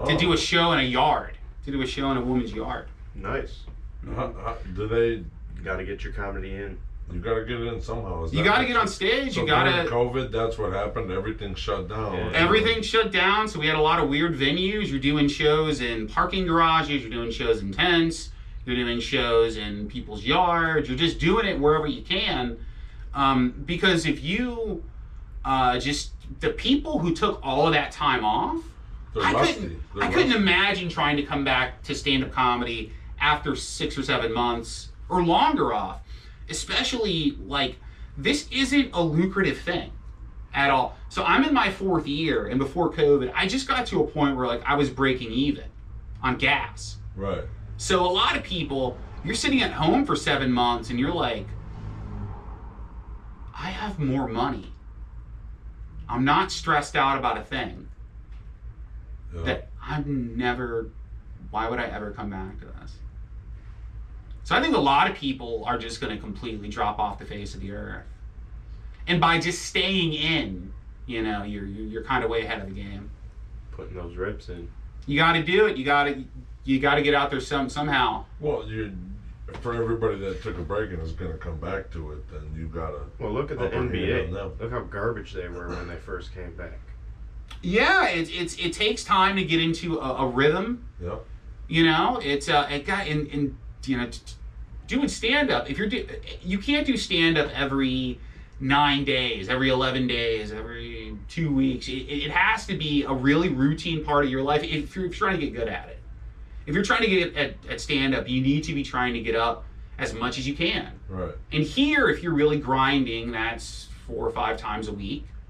to do a show in a yard, to do a show in a woman's yard. Nice. Do they? You got to get your comedy in. You got to get it in somehow. You got to get on stage. So you got to. COVID, that's what happened. Everything shut down. Yeah. Everything shut down, so we had a lot of weird venues. You're doing shows in parking garages. You're doing shows in tents. You're doing shows in people's yards. You're just doing it wherever you can, because if you just the people who took all of that time off, I couldn't imagine trying to come back to stand-up comedy after 6 or 7 months or longer off. Especially, like, this isn't a lucrative thing at all. So I'm in my 4th year, and before COVID, I just got to a point where, like, I was breaking even on gas. Right. So a lot of people, you're sitting at home for 7 months, and you're like, I have more money. I'm not stressed out about a thing. Yeah. That I'm never, why would I ever come back to this? So I think a lot of people are just going to completely drop off the face of the earth. And by just staying in, you know, you're kind of way ahead of the game. Putting those reps in. You got to do it. You got to get out there somehow. Well, for everybody that took a break and is going to come back to it, then you got to. Well, look at the NBA. Look how garbage they were when they first came back. Yeah, it takes time to get into a rhythm. Yeah. You know, it got in you know, doing stand-up, if you can't do stand-up every 9 days, every 11 days, every 2 weeks. It has to be a really routine part of your life if you're trying to get good at it. If you're trying to get at stand-up, you need to be trying to get up as much as you can. Right. And here, if you're really grinding, that's 4 or 5 times a week.